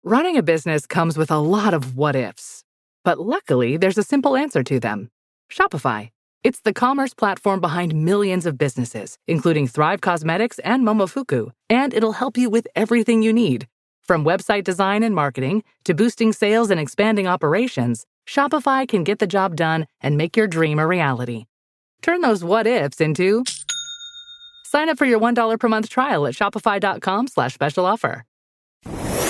Running a business comes with a lot of what-ifs. But luckily, there's a simple answer to them. Shopify. It's the commerce platform behind millions of businesses, including Thrive Cosmetics and Momofuku, and it'll help you with everything you need. From website design and marketing to boosting sales and expanding operations, Shopify can get the job done and make your dream a reality. Turn those what-ifs into... Sign up for your $1 per month trial at shopify.com/special offer.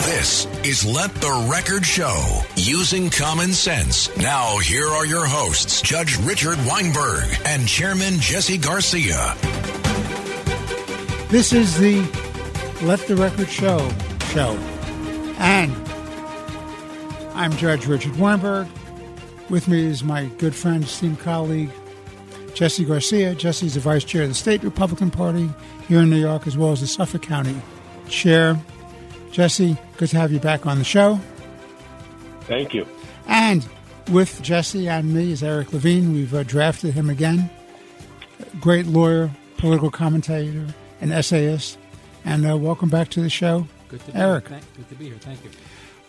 This is Let the Record Show, using common sense. Now, here are your hosts, Judge Richard Weinberg and Chairman Jesse Garcia. This is the Let the Record Show. And I'm Judge Richard Weinberg. With me is my good friend, esteemed colleague, Jesse Garcia. Jesse's the vice chair of the state Republican Party here in New York, as well as the Suffolk County chair. Jesse, good to have you back on the show. Thank you. And with Jesse and me is Eric Levine. We've drafted him again. Great lawyer, political commentator, and essayist. And welcome back to the show, good to be Eric. Here. Good to be here. Thank you.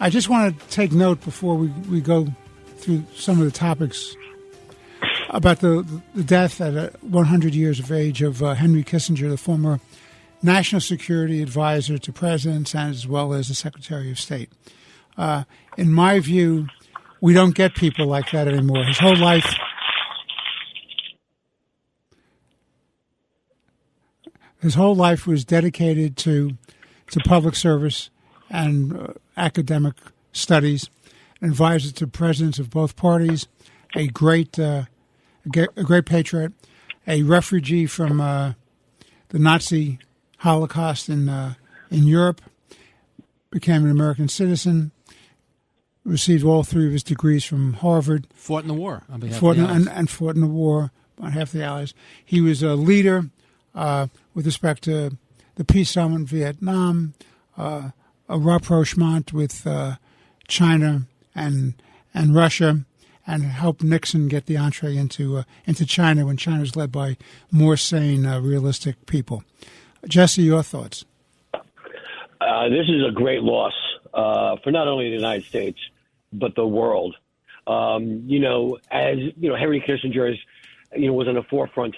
I just want to take note before we go through some of the topics about the death at 100 years of age of Henry Kissinger, the former National Security Advisor to presidents, as well as the Secretary of State. In my view, we don't get people like that anymore. His whole life was dedicated to public service and academic studies. An advisor to presidents of both parties, a great patriot, a refugee from the Nazi Holocaust in Europe, became an American citizen, received all three of his degrees from Harvard. Fought in the war on behalf of the Allies. And fought in the war on behalf of the Allies. He was a leader with respect to the peace settlement in Vietnam, a rapprochement with China and Russia, and helped Nixon get the entree into China when China was led by more sane, realistic people. Jesse, your thoughts? This is a great loss for not only the United States, but the world. Henry Kissinger was on the forefront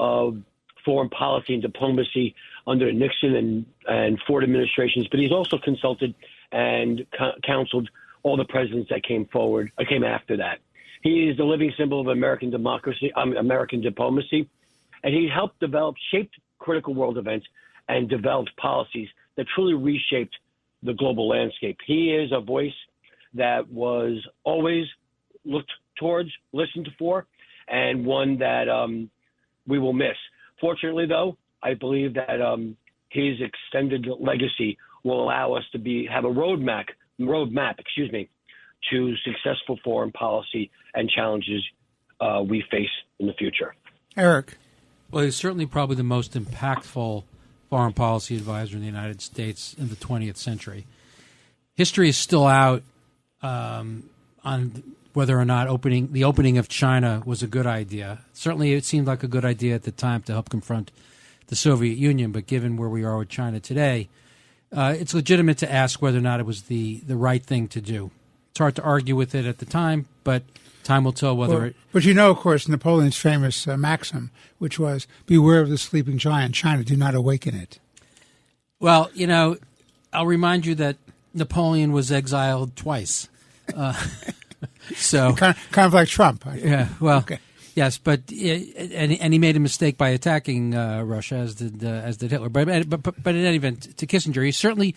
of foreign policy and diplomacy under Nixon and Ford administrations, but he's also consulted and counseled all the presidents that came after that. He is the living symbol of American democracy, American diplomacy, and he helped shaped critical world events and developed policies that truly reshaped the global landscape. He is a voice that was always looked towards, listened for, and one that we will miss. Fortunately, though, I believe that his extended legacy will allow us to have a roadmap, to successful foreign policy and challenges we face in the future. Eric. Well, he's certainly probably the most impactful foreign policy advisor in the United States in the 20th century. History is still out on whether or not the opening of China was a good idea. Certainly, it seemed like a good idea at the time to help confront the Soviet Union, but given where we are with China today, it's legitimate to ask whether or not it was the right thing to do. It's hard to argue with it at the time, but time will tell whether it... But of course, Napoleon's famous maxim, which was, beware of the sleeping giant, China, do not awaken it. Well, I'll remind you that Napoleon was exiled twice. So kind of like Trump. Yeah, well, okay. Yes, but and he made a mistake by attacking Russia, as did Hitler. But in any event, to Kissinger, he's certainly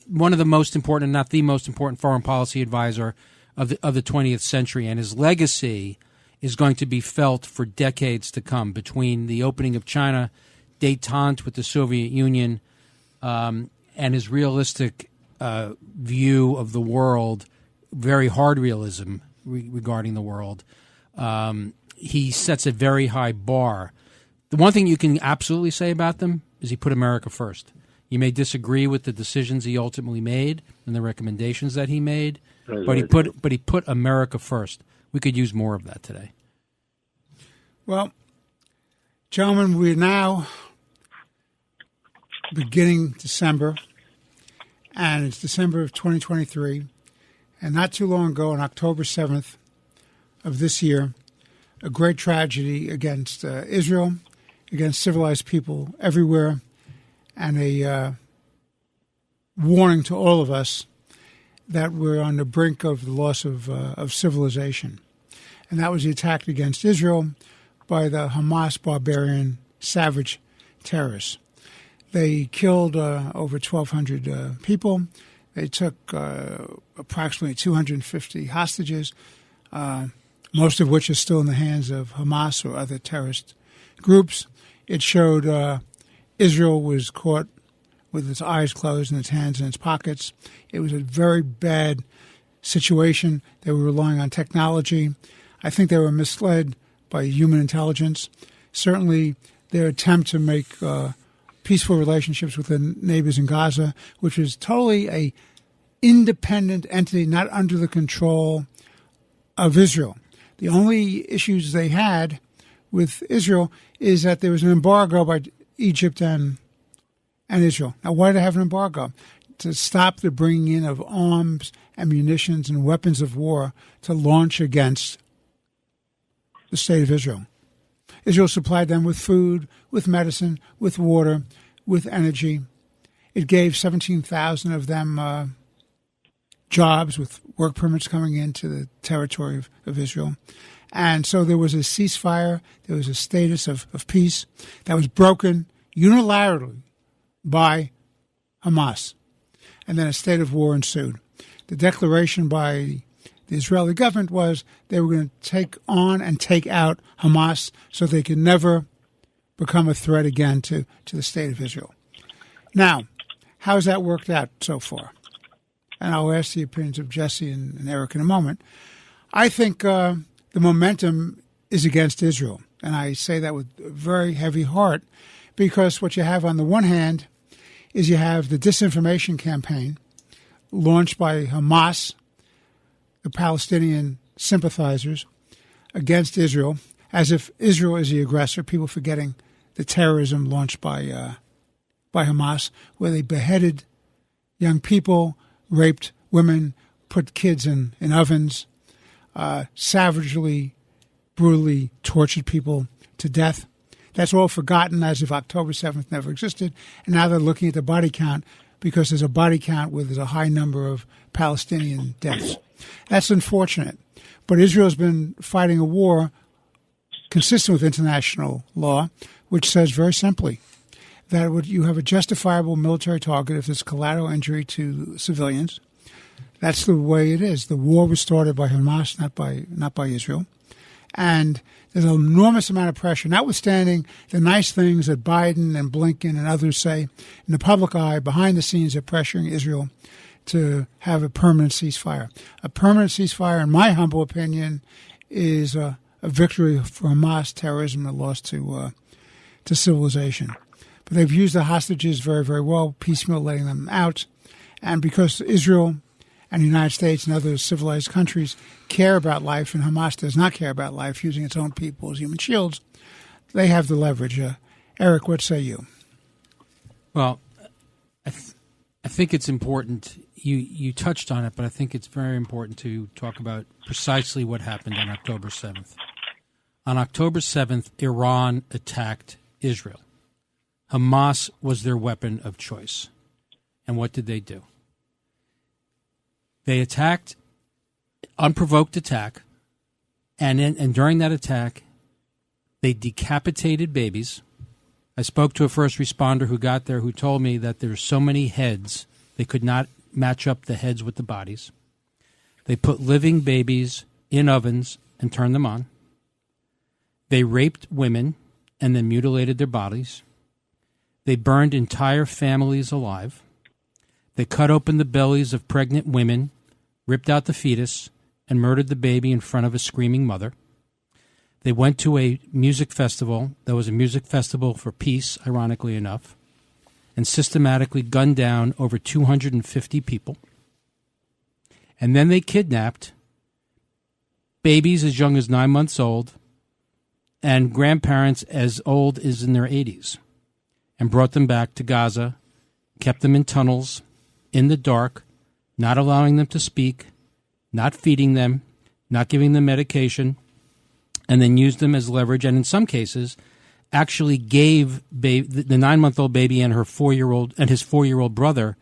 one of the most important, not the most important, foreign policy advisor of the 20th century, and his legacy is going to be felt for decades to come. Between the opening of China, détente with the Soviet Union, and his realistic view of the world, very hard realism regarding the world. He sets a very high bar. The one thing you can absolutely say about them is he put America first. You may disagree with the decisions he ultimately made and the recommendations that he made, but he put America first. We could use more of that today. Well, gentlemen, we're now beginning December, And it's December of 2023. And not too long ago, on October 7th of this year, a great tragedy against Israel, against civilized people everywhere, and a warning to all of us that we're on the brink of the loss of civilization. And that was the attack against Israel by the Hamas barbarian savage terrorists. They killed over 1,200 people. They took approximately 250 hostages, most of which are still in the hands of Hamas or other terrorist groups. It showed Israel was caught with its eyes closed and its hands in its pockets. It was a very bad situation. They were relying on technology. I think they were misled by human intelligence. Certainly, their attempt to make peaceful relationships with their neighbors in Gaza, which was totally a independent entity, not under the control of Israel. The only issues they had with Israel is that there was an embargo by Egypt and Israel. Now, why do they have an embargo? To stop the bringing in of arms and munitions and weapons of war to launch against the state of Israel. Israel supplied them with food, with medicine, with water, with energy. It gave 17,000 of them jobs with work permits coming into the territory of Israel. And so there was a ceasefire, there was a status of peace that was broken unilaterally by Hamas. And then a state of war ensued. The declaration by the Israeli government was they were going to take on and take out Hamas so they could never become a threat again to the state of Israel. Now, how has that worked out so far? And I'll ask the opinions of Jesse and Eric in a moment. I think the momentum is against Israel. And I say that with a very heavy heart because what you have on the one hand is you have the disinformation campaign launched by Hamas, the Palestinian sympathizers, against Israel, as if Israel is the aggressor, people forgetting the terrorism launched by Hamas, where they beheaded young people, raped women, put kids in ovens, savagely, brutally tortured people to death. That's all forgotten as if October 7th never existed. And now they're looking at the body count because there's a body count where there's a high number of Palestinian deaths. That's unfortunate. But Israel's been fighting a war consistent with international law, which says very simply that you have a justifiable military target if there's collateral injury to civilians. That's the way it is. The war was started by Hamas, not by Israel. And there's an enormous amount of pressure, notwithstanding the nice things that Biden and Blinken and others say in the public eye. Behind the scenes, they're pressuring Israel to have a permanent ceasefire. A permanent ceasefire, in my humble opinion, is a victory for Hamas terrorism, a loss to civilization. But they've used the hostages very, very well, piecemeal letting them out. And because Israel and the United States and other civilized countries care about life, and Hamas does not care about life, using its own people as human shields, they have the leverage. Eric, what say you? Well, I think it's important. You touched on it, but I think it's very important to talk about precisely what happened on October 7th. On October 7th, Iran attacked Israel. Hamas was their weapon of choice. And what did they do? They attacked, unprovoked attack, and during that attack, they decapitated babies. I spoke to a first responder who got there who told me that there's so many heads, they could not match up the heads with the bodies. They put living babies in ovens and turned them on. They raped women and then mutilated their bodies. They burned entire families alive. They cut open the bellies of pregnant women, ripped out the fetus, and murdered the baby in front of a screaming mother. They went to a music festival that was a music festival for peace, ironically enough, and systematically gunned down over 250 people. And then they kidnapped babies as young as 9 months old and grandparents as old as in their 80s and brought them back to Gaza, kept them in tunnels, in the dark, not allowing them to speak, not feeding them, not giving them medication, and then used them as leverage, and in some cases actually gave the 9-month-old baby and her 4-year-old and his 4-year-old brother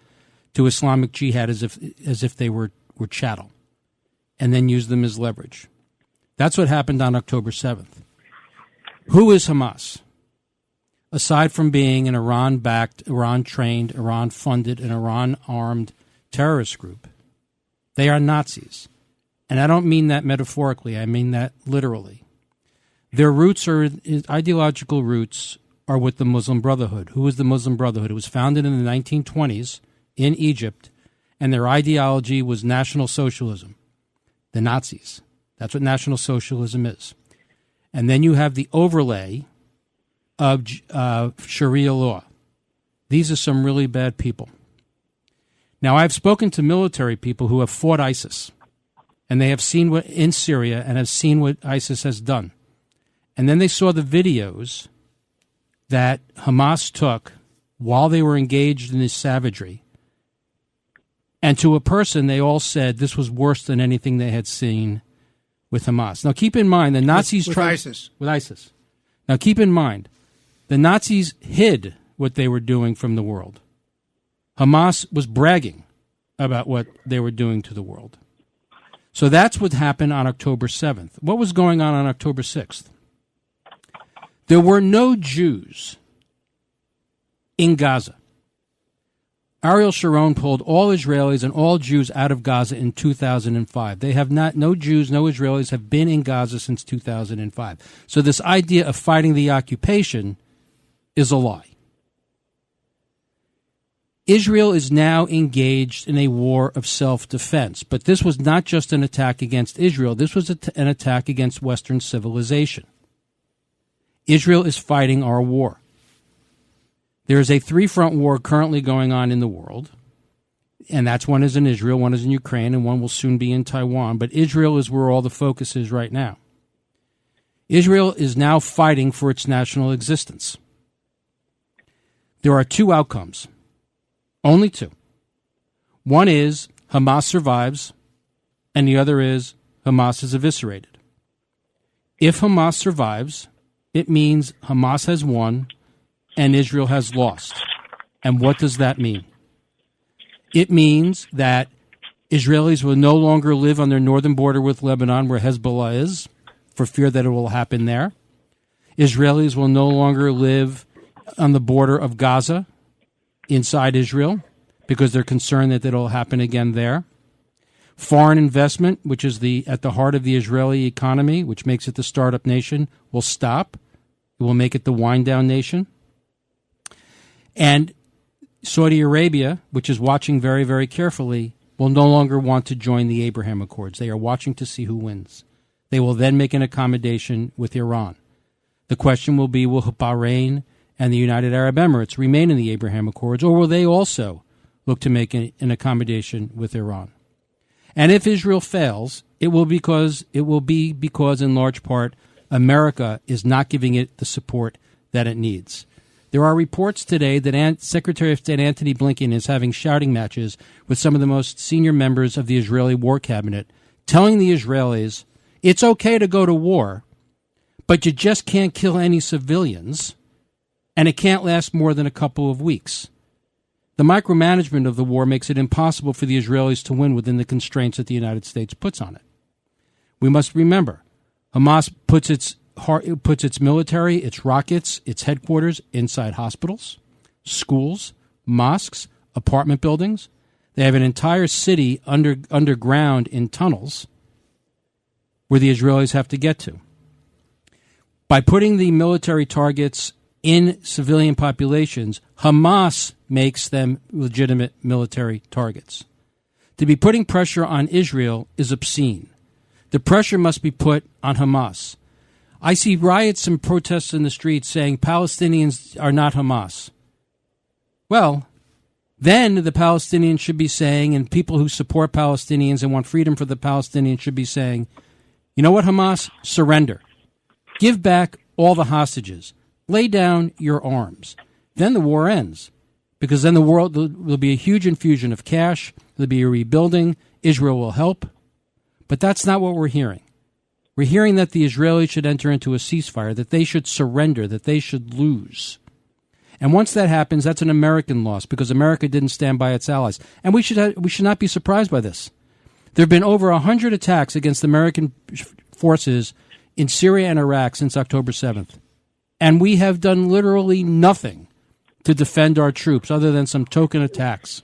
to Islamic Jihad as if they were chattel, and then used them as leverage. That's what happened on October 7th. Who is Hamas? Aside from being an Iran-backed, Iran-trained, Iran-funded, and Iran-armed terrorist group, they are Nazis. And I don't mean that metaphorically. I mean that literally. Their roots ideological roots are with the Muslim Brotherhood. Who is the Muslim Brotherhood? It was founded in the 1920s in Egypt, and their ideology was National Socialism, the Nazis. That's what National Socialism is. And then you have the overlay of Sharia law. These are some really bad people. Now, I've spoken to military people who have fought ISIS, and they have seen what in Syria and have seen what ISIS has done. And then they saw the videos that Hamas took while they were engaged in this savagery. And to a person, they all said this was worse than anything they had seen with Hamas. Now, keep in mind, the Nazis with ISIS. With ISIS. Now, keep in mind, the Nazis hid what they were doing from the world. Hamas was bragging about what they were doing to the world. So that's what happened on October 7th. What was going on October 6th? There were no Jews in Gaza. Ariel Sharon pulled all Israelis and all Jews out of Gaza in 2005. No Jews, no Israelis have been in Gaza since 2005. So this idea of fighting the occupation is a lie. Israel is now engaged in a war of self-defense, but this was not just an attack against Israel. This was an attack against Western civilization. Israel is fighting our war. There is a 3-front war currently going on in the world, and that's one is in Israel, one is in Ukraine, and one will soon be in Taiwan. But Israel is where all the focus is right now. Israel is now fighting for its national existence. There are 2 outcomes, only 2. One is Hamas survives, and the other is Hamas is eviscerated. If Hamas survives, it means Hamas has won and Israel has lost. And what does that mean? It means that Israelis will no longer live on their northern border with Lebanon, where Hezbollah is, for fear that it will happen there. Israelis will no longer live on the border of Gaza inside Israel, because they're concerned that it will happen again there. Foreign investment, which is at the heart of the Israeli economy, which makes it the startup nation, will stop. It will make it the wind-down nation. And Saudi Arabia, which is watching very, very carefully, will no longer want to join the Abraham Accords. They are watching to see who wins. They will then make an accommodation with Iran. The question will be, will Bahrain and the United Arab Emirates remain in the Abraham Accords, or will they also look to make an accommodation with Iran? And if Israel fails, it will be because, in large part, America is not giving it the support that it needs. There are reports today that Secretary of State Antony Blinken is having shouting matches with some of the most senior members of the Israeli war cabinet, telling the Israelis, it's okay to go to war, but you just can't kill any civilians, and it can't last more than a couple of weeks. The micromanagement of the war makes it impossible for the Israelis to win within the constraints that the United States puts on it. We must remember, Hamas puts its military, its rockets, its headquarters inside hospitals, schools, mosques, apartment buildings. They have an entire city underground in tunnels where the Israelis have to get to. By putting the military targets in civilian populations, Hamas makes them legitimate military targets. To be putting pressure on Israel is obscene. The pressure must be put on Hamas. I see riots and protests in the streets saying Palestinians are not Hamas. Well, then the Palestinians should be saying, and people who support Palestinians and want freedom for the Palestinians should be saying, you know what, Hamas? Surrender. Give back all the hostages. Lay down your arms. Then the war ends. because then there'll be a huge infusion of cash. There'll be a rebuilding. Israel will help. But that's not what we're hearing. We're hearing that the Israelis should enter into a ceasefire, that they should surrender, that they should lose. And once that happens, that's an American loss because America didn't stand by its allies. And we should not be surprised by this. There have been over 100 attacks against American forces in Syria and Iraq since October 7th. And we have done literally nothing to defend our troops other than some token attacks.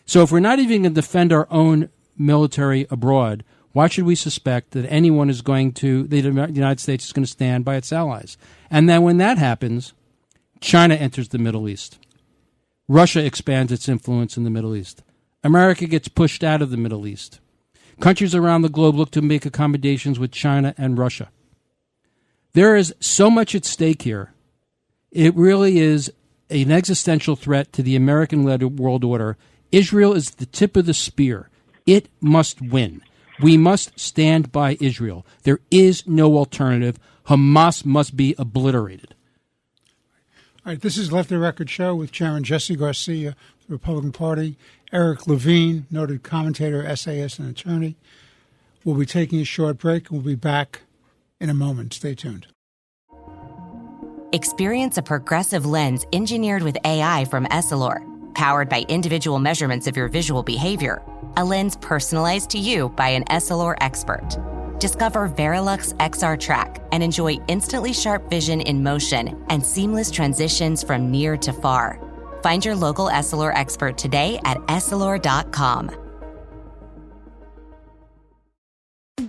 So if we're not even going to defend our own military abroad, why should we suspect that anyone is going to, the United States is going to stand by its allies? And then when that happens, China enters the Middle East. Russia expands its influence in the Middle East. America gets pushed out of the Middle East. Countries around the globe look to make accommodations with China and Russia. There is so much at stake here. It really is an existential threat to the American-led world order. Israel is the tip of the spear. It must win. We must stand by Israel. There is no alternative. Hamas must be obliterated. All right, this is Left the Record Show with Chairman Jesse Garcia, the Republican Party, Eric Levine, noted commentator, essayist, and attorney. We'll be taking a short break, and we'll be back in a moment. Stay tuned. Experience a progressive lens engineered with AI from Essilor, powered by individual measurements of your visual behavior. A lens personalized to you by an Essilor expert. Discover Verilux XR Track and enjoy instantly sharp vision in motion and seamless transitions from near to far. Find your local Essilor expert today at Essilor.com.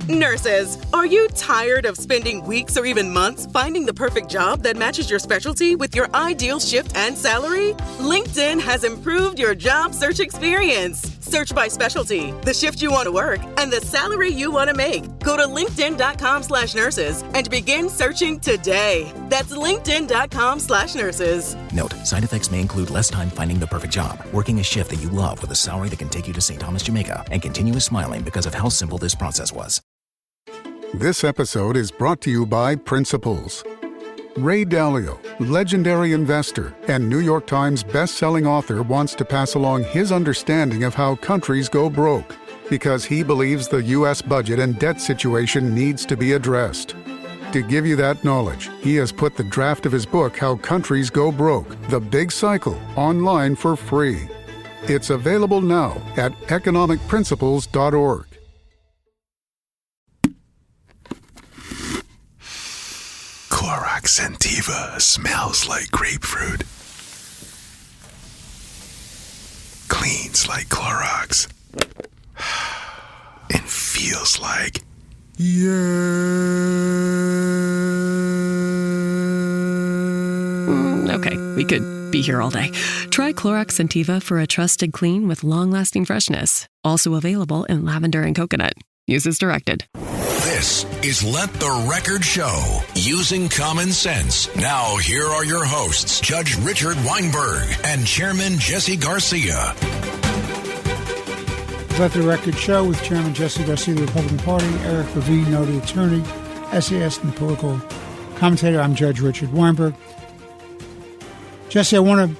Nurses, are you tired of spending weeks or even months finding the perfect job that matches your specialty with your ideal shift and salary? LinkedIn has improved your job search experience. Search by specialty, the shift you want to work, and the salary you want to make. Go to linkedin.com/nurses and begin searching today. That's linkedin.com/nurses. Note, side effects may include less time finding the perfect job, working a shift that you love with a salary that can take you to St. Thomas, Jamaica, and continuous smiling because of how simple this process was. This episode is brought to you by Principles. Ray Dalio, legendary investor and New York Times best-selling author, wants to pass along his understanding of how countries go broke because he believes the U.S. budget and debt situation needs to be addressed. To give you that knowledge, he has put the draft of his book, How Countries Go Broke, The Big Cycle, online for free. It's available now at economicprinciples.org. Clorox Sentiva smells like grapefruit. Cleans like Clorox. And feels like... Okay, we could be here all day. Try Clorox Sentiva for a trusted clean with long-lasting freshness. Also available in lavender and coconut. Use as directed. This is Let the Record Show, using common sense. Now, here are your hosts, Judge Richard Weinberg and Chairman Jesse Garcia. Let the Record Show with Chairman Jesse Garcia, the Republican Party, Eric Levine, noted attorney, essayist, and political commentator. I'm Judge Richard Weinberg. Jesse, I want to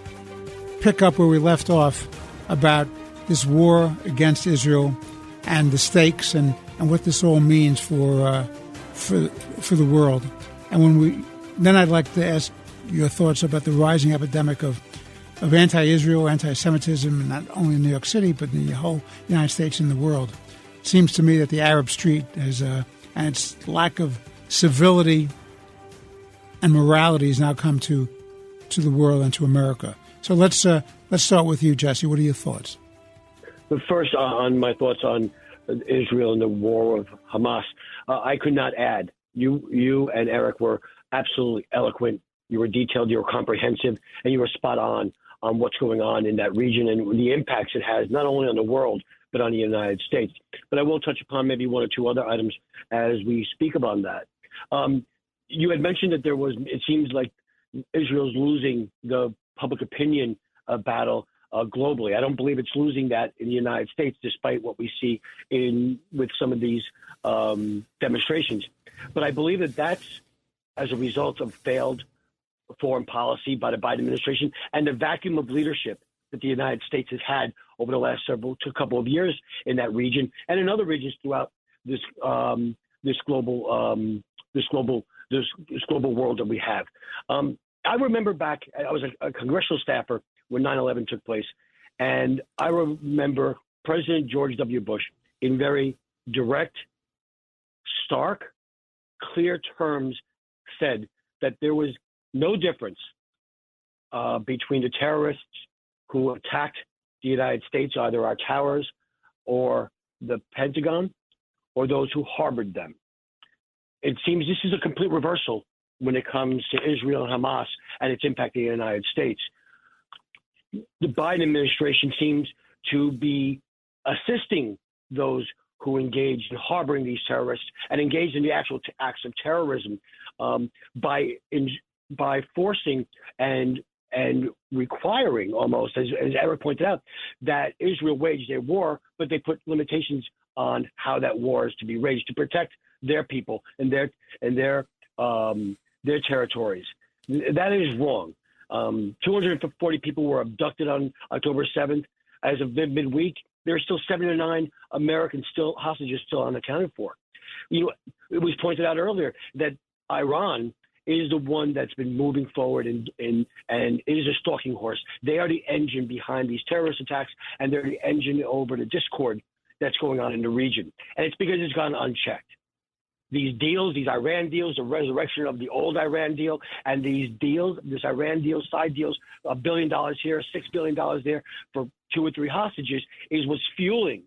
pick up where we left off about this war against Israel and the stakes and what this all means for the world. And then I'd like to ask your thoughts about the rising epidemic of anti-Israel, anti-Semitism, not only in New York City, but in the whole United States and the world. It seems to me that the Arab street has, and its lack of civility and morality has now come to the world and to America. So let's start with you, Jesse. What are your thoughts? But first, on my thoughts on Israel and the war of Hamas, I could not add. You and Eric were absolutely eloquent. You were detailed, you were comprehensive, and you were spot on what's going on in that region and the impacts it has not only on the world, but on the United States. But I will touch upon maybe one or two other items as we speak about that. You had mentioned that it seems like Israel's losing the public opinion battle globally. I don't believe it's losing that in the United States, despite what we see with some of these demonstrations. But I believe that that's as a result of failed foreign policy by the Biden administration and the vacuum of leadership that the United States has had over the last couple of years in that region and in other regions throughout this global world that we have. I remember back, I was a congressional staffer when 9/11 took place, and I remember President George W. Bush in very direct, stark, clear terms said that there was no difference between the terrorists who attacked the United States, either our towers or the Pentagon, or those who harbored them. It seems this is a complete reversal when it comes to Israel and Hamas and its impact in the United States. The Biden administration seems to be assisting those who engaged in harboring these terrorists and engaged in the actual acts of terrorism by forcing and requiring, almost, as Eric pointed out, that Israel wage their war, but they put limitations on how that war is to be waged to protect their people and their territories. That is wrong. 240 people were abducted on October 7th. As of midweek, there are still 7 or 9 American hostages still unaccounted for. It was pointed out earlier that Iran is the one that's been moving forward and is a stalking horse. They are the engine behind these terrorist attacks, and they're the engine over the discord that's going on in the region. And it's because it's gone unchecked. These deals, these Iran deals, the resurrection of the old Iran deal, and these deals, this Iran deal, side deals, $1 billion here, $6 billion there for 2 or 3 hostages is what's fueling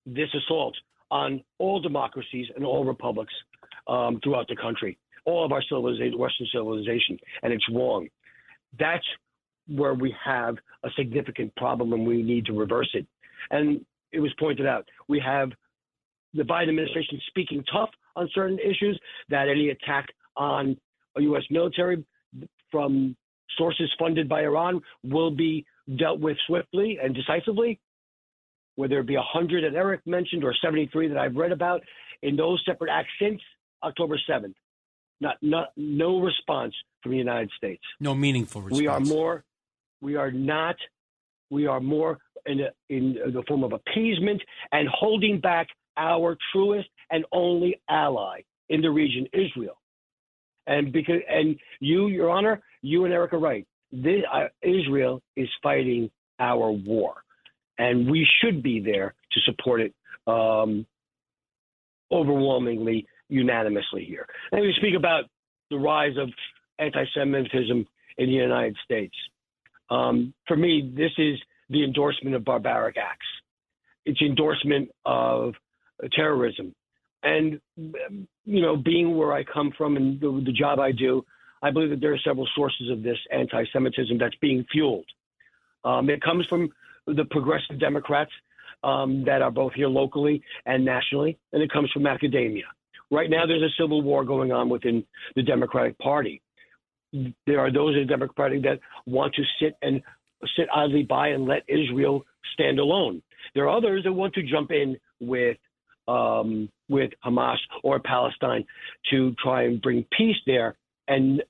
this assault on all democracies and all republics throughout the country, all of our Western civilization, and it's wrong. That's where we have a significant problem and we need to reverse it. And it was pointed out, we have the Biden administration speaking tough on certain issues, that any attack on a U.S. military from sources funded by Iran will be dealt with swiftly and decisively, whether it be 100 that Eric mentioned or 73 that I've read about in those separate acts since October 7th. No response from the United States. No meaningful response. We are more in the form of appeasement and holding back our truest and only ally in the region, Israel. And you, Your Honor, you and Eric are right. Israel is fighting our war, and we should be there to support it overwhelmingly, unanimously here. And we speak about the rise of anti-Semitism in the United States. For me, this is the endorsement of barbaric acts. It's endorsement of terrorism. And, being where I come from and the job I do, I believe that there are several sources of this anti-Semitism that's being fueled. It comes from the progressive Democrats that are both here locally and nationally, and it comes from academia. Right now, there's a civil war going on within the Democratic Party. There are those in the Democratic that want to sit idly by and let Israel stand alone. There are others that want to jump in with Hamas or Palestine to try and bring peace there and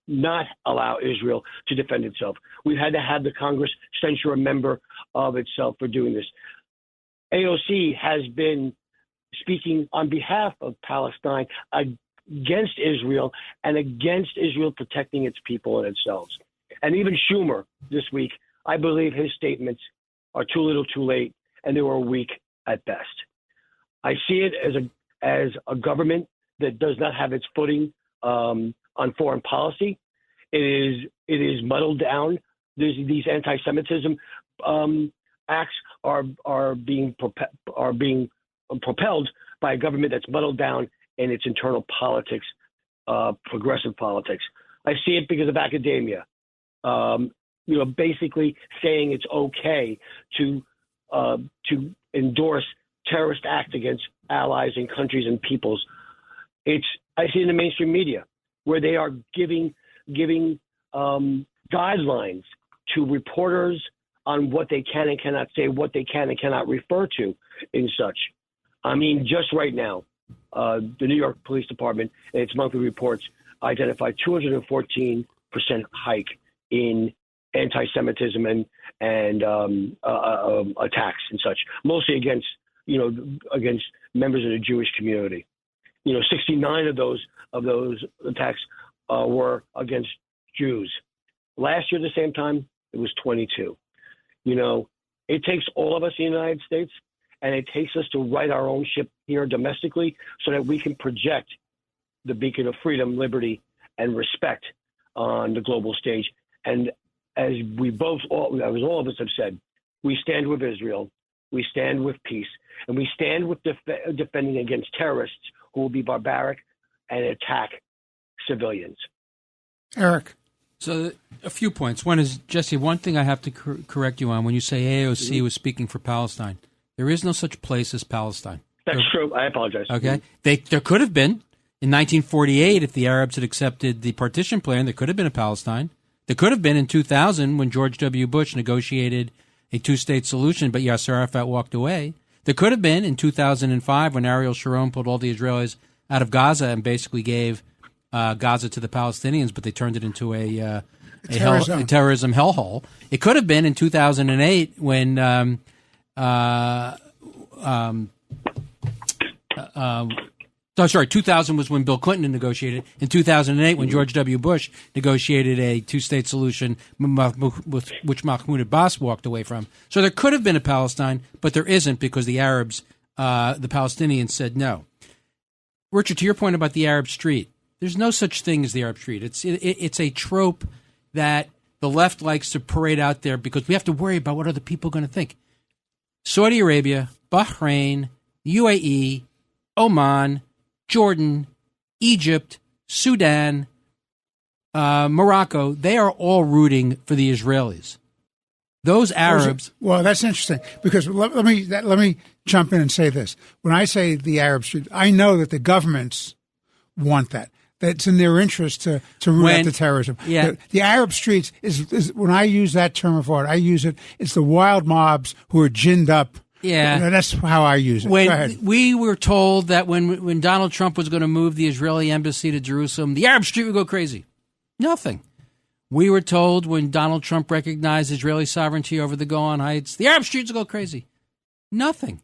not allow Israel to defend itself. We've had to have the Congress censure a member of itself for doing this. AOC has been speaking on behalf of Palestine against Israel and against Israel protecting its people and itself. And even Schumer this week, I believe his statements are too little too late, and they were weak at best. I see it as a government that does not have its footing on foreign policy. It is muddled down. These anti-Semitism acts are being propelled by a government that's muddled down in its internal politics, progressive politics. I see it because of academia. Basically saying it's okay to endorse terrorist acts against allies and countries and peoples. I see it in the mainstream media where they are giving guidelines to reporters on what they can and cannot say, what they can and cannot refer to in such. I mean, just right now, the New York Police Department, in its monthly reports, identified 214% hike in anti-Semitism and attacks and such, mostly against members of the Jewish community. 69 of those attacks were against Jews. Last year, at the same time, it was 22. It takes all of us in the United States, and it takes us to right our own ship here domestically so that we can project the beacon of freedom, liberty, and respect on the global stage. And as all of us have said, we stand with Israel, we stand with peace, and we stand with defending against terrorists who will be barbaric and attack civilians. Eric. So a few points. One is, Jesse, one thing I have to correct you on when you say AOC was speaking for Palestine. There is no such place as Palestine. That's true. I apologize. Okay. There could have been. In 1948, if the Arabs had accepted the partition plan, there could have been a Palestine. There could have been in 2000 when George W. Bush negotiated a two-state solution, but Yasser Arafat walked away. There could have been in 2005 when Ariel Sharon pulled all the Israelis out of Gaza and basically gave Gaza to the Palestinians, but they turned it into a terrorism hellhole. It could have been in 2008 when 2000 was when Bill Clinton negotiated. In 2008, when George W. Bush negotiated a two-state solution, which Mahmoud Abbas walked away from. So there could have been a Palestine, but there isn't because the Arabs, the Palestinians, said no. Richard, to your point about the Arab street, there's no such thing as the Arab street. It's a trope that the left likes to parade out there because we have to worry about what other people are going to think. Saudi Arabia, Bahrain, UAE, Oman, Jordan, Egypt, Sudan, Morocco, they are all rooting for the Israelis. Those Arabs. Well, that's interesting because let me jump in and say this. When I say the Arab street, I know that the governments want that. That's in their interest to root out the terrorism. Yeah. The Arab streets is when I use that term of art, I use it. It's the wild mobs who are ginned up. Yeah, that's how I use it. When Go ahead. We were told that when Donald Trump was going to move the Israeli embassy to Jerusalem, the Arab street would go crazy. Nothing. We were told when Donald Trump recognized Israeli sovereignty over the Golan Heights, the Arab streets would go crazy. Nothing.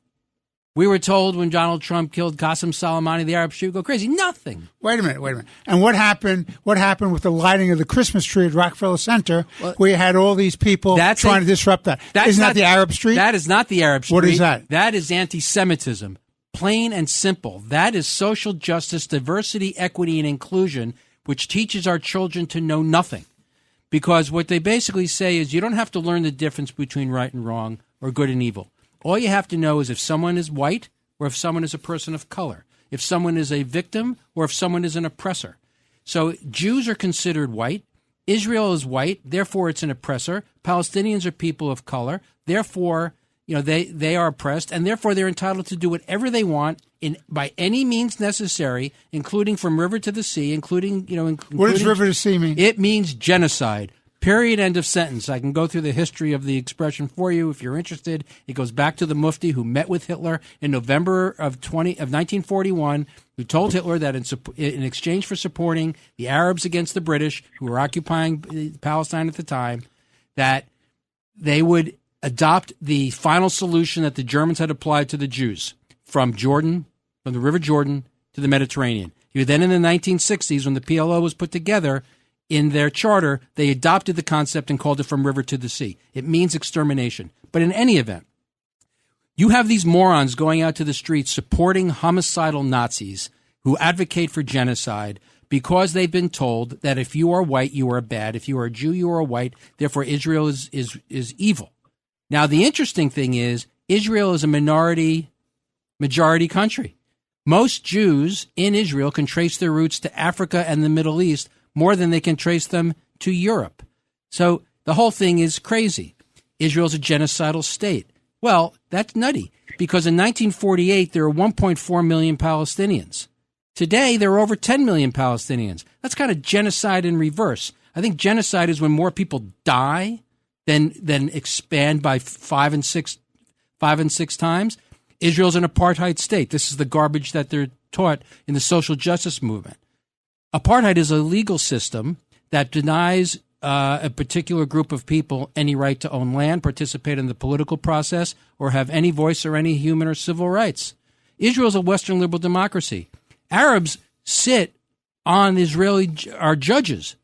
We were told when Donald Trump killed Qasem Soleimani, the Arab street would go crazy. Nothing. Wait a minute. And what happened with the lighting of the Christmas tree at Rockefeller Center, where you had all these people trying to disrupt that? Isn't that the Arab street? That is not the Arab street. What is that? That is anti-Semitism. Plain and simple. That is social justice, diversity, equity, and inclusion, which teaches our children to know nothing. Because what they basically say is you don't have to learn the difference between right and wrong or good and evil. All you have to know is if someone is white or if someone is a person of color, if someone is a victim or if someone is an oppressor. So Jews are considered white. Israel is white, therefore it's an oppressor. Palestinians are people of color, therefore they are oppressed, and therefore they're entitled to do whatever they want by any means necessary, including from river to the sea, including. What does river to sea mean? It means genocide. Period. End of sentence. I can go through the history of the expression for you if you're interested. It goes back to the Mufti who met with Hitler in November of 1941, who told Hitler that in exchange for supporting the Arabs against the British, who were occupying Palestine at the time, that they would adopt the final solution that the Germans had applied to the Jews from the River Jordan to the Mediterranean. Then in the 1960s, when the PLO was put together, in their charter, they adopted the concept and called it from river to the sea. It means extermination. But in any event, you have these morons going out to the streets supporting homicidal Nazis who advocate for genocide because they've been told that if you are white, you are bad. If you are a Jew, you are white. Therefore, Israel is evil. Now, the interesting thing is Israel is a majority country. Most Jews in Israel can trace their roots to Africa and the Middle East more than they can trace them to Europe. So the whole thing is crazy. Israel's a genocidal state. Well, that's nutty because in 1948, there were 1.4 million Palestinians. Today, there are over 10 million Palestinians. That's kind of genocide in reverse. I think genocide is when more people die than expand by five and six times. Israel's an apartheid state. This is the garbage that they're taught in the social justice movement. Apartheid is a legal system that denies a particular group of people any right to own land, participate in the political process, or have any voice or any human or civil rights. Israel is a Western liberal democracy. Arabs sit on are judges.